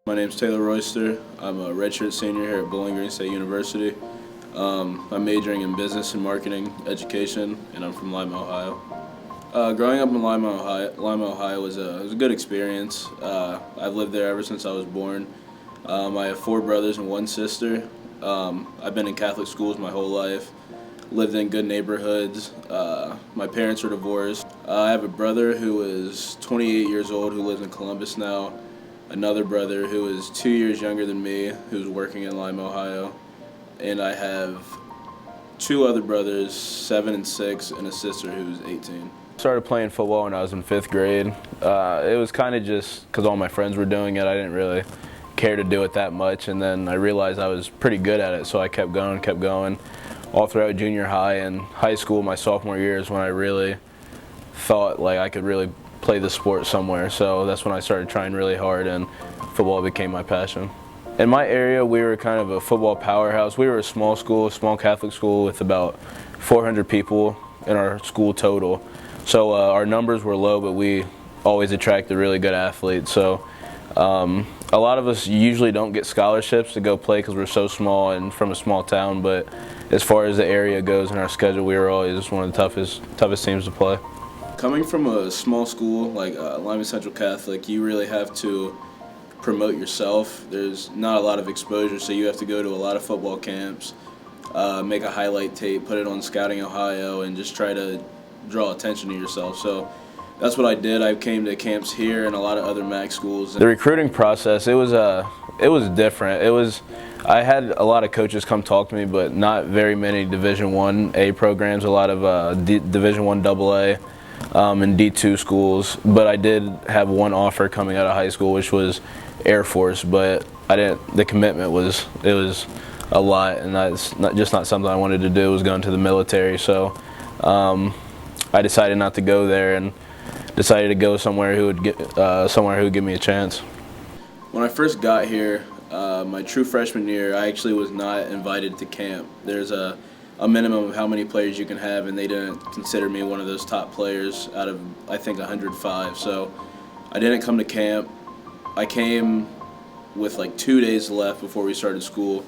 My name's Taylor Royster. I'm a redshirt senior here at Bowling Green State University. I'm majoring in business and marketing education, and I'm from Lima, Ohio. Growing up in Lima, Ohio was a good experience. I've lived there ever since I was born. I have 4 brothers and 1 sister. I've been in Catholic schools my whole life. Lived in good neighborhoods. My parents are divorced. I have a brother who is 28 years old who lives in Columbus now. Another brother who is 2 years younger than me who's working in Lima, Ohio. And I have 2 other brothers, 7 and 6, and a sister who's 18. Started playing football when I was in 5th grade. It was kind of just because all my friends were doing it. I didn't really care to do it that much, and then I realized I was pretty good at it, so I kept going. All throughout junior high and high school, my sophomore year is when I really thought like I could really play the sport somewhere. So that's when I started trying really hard, and football became my passion. In my area, we were kind of a football powerhouse. We were a small school, a small Catholic school with about 400 people in our school total. So our numbers were low, but we always attracted really good athletes. So a lot of us usually don't get scholarships to go play because we're so small and from a small town, but as far as the area goes in our schedule, we were always one of the toughest teams to play. Coming from a small school like Lima Central Catholic, you really have to promote yourself. There's not a lot of exposure, so you have to go to a lot of football camps, make a highlight tape, put it on Scouting Ohio, and just try to draw attention to yourself. So that's what I did. I came to camps here and a lot of other MAC schools. The recruiting process, it was different. I had a lot of coaches come talk to me, but not very many Division I-A programs, a lot of Division I AA and D2 schools. But I did have one offer coming out of high school, which was Air Force, but the commitment was a lot, and that's not something I wanted to do, was going to the military. So I decided not to go there and decided to go somewhere who would give me a chance. When I first got here, my true freshman year, I actually was not invited to camp. There's a minimum of how many players you can have, and they didn't consider me one of those top players out of, I think, 105. So I didn't come to camp. I came with like 2 days left before we started school.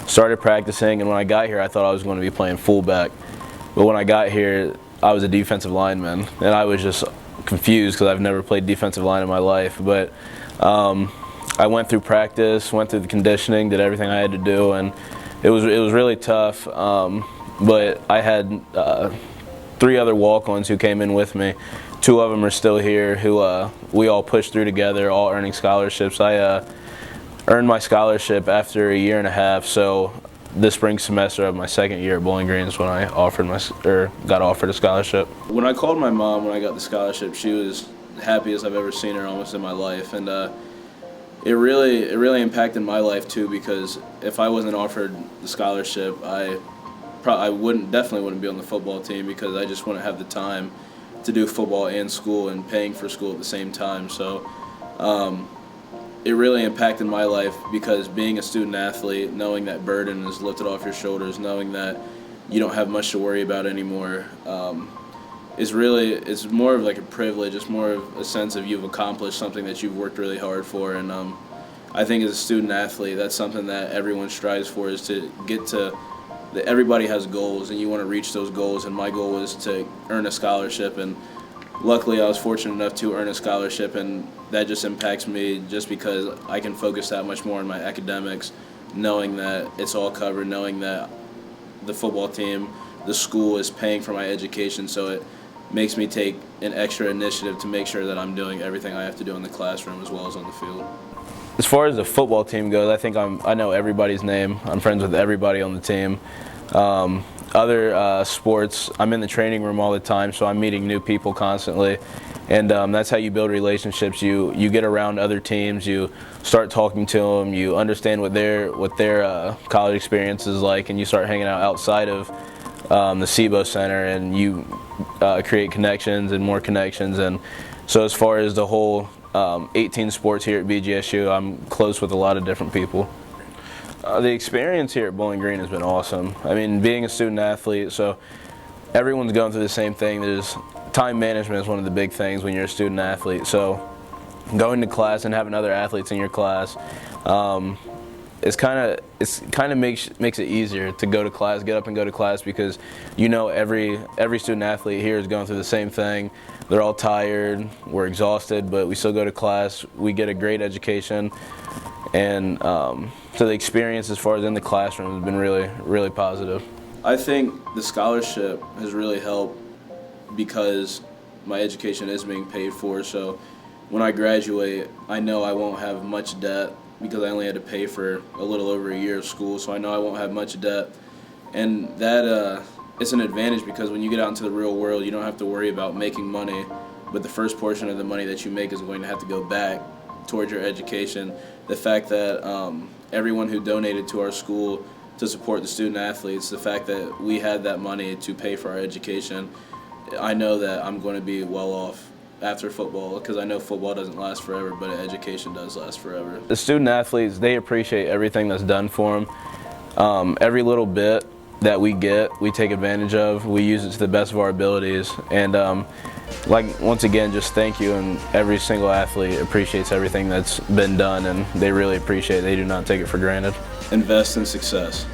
Started practicing, and when I got here, I thought I was going to be playing fullback. But when I got here, I was a defensive lineman, and I was just confused because I've never played defensive line in my life. But I went through practice, went through the conditioning, did everything I had to do, and it was really tough. But I had 3 other walk-ons who came in with me. 2 of them are still here, who we all pushed through together, all earning scholarships. I earned my scholarship after 1.5 years, so this spring semester of my 2nd year at Bowling Green is when I got offered a scholarship. When I called my mom when I got the scholarship, she was the happiest I've ever seen her almost in my life, and it really impacted my life too, because if I wasn't offered the scholarship, I definitely wouldn't be on the football team, because I just wouldn't have the time to do football and school and paying for school at the same time. So it really impacted my life, because being a student athlete, knowing that burden is lifted off your shoulders, knowing that you don't have much to worry about anymore, it's more of like a privilege. It's more of a sense of you've accomplished something that you've worked really hard for. And I think as a student athlete, that's something that everyone strives for, is to get to. Everybody has goals, and you want to reach those goals, and my goal was to earn a scholarship, and luckily I was fortunate enough to earn a scholarship, and that just impacts me just because I can focus that much more on my academics, knowing that it's all covered, knowing that the football team, the school is paying for my education, so it makes me take an extra initiative to make sure that I'm doing everything I have to do in the classroom as well as on the field. As far as the football team goes, I think I know everybody's name. I'm friends with everybody on the team. Other sports, I'm in the training room all the time, so I'm meeting new people constantly, and that's how you build relationships. You get around other teams, you start talking to them, you understand what their college experience is like, and you start hanging out outside of the SIBO Center, and you create connections and more connections. And so as far as the whole 18 sports here at BGSU, I'm close with a lot of different people. The experience here at Bowling Green has been awesome. I mean, being a student athlete, so everyone's going through the same thing. Time management is one of the big things when you're a student athlete. So going to class and having other athletes in your class, it's kind of makes it easier to go to class, get up and go to class, because you know every student athlete here is going through the same thing. They're all tired, we're exhausted, but we still go to class. We get a great education, and so the experience as far as in the classroom has been really positive. I think the scholarship has really helped because my education is being paid for, so when I graduate, I know I won't have much debt because I only had to pay for a little over a year of school, so I know I won't have much debt. And that it's an advantage because when you get out into the real world, you don't have to worry about making money, but the first portion of the money that you make is going to have to go back towards your education. The fact that everyone who donated to our school to support the student athletes, the fact that we had that money to pay for our education, I know that I'm going to be well off after football, because I know football doesn't last forever, but education does last forever. The student athletes, they appreciate everything that's done for them. Every little bit that we get, we take advantage of. We use it to the best of our abilities. And once again, just thank you. And every single athlete appreciates everything that's been done, and they really appreciate it. They do not take it for granted. Invest in success.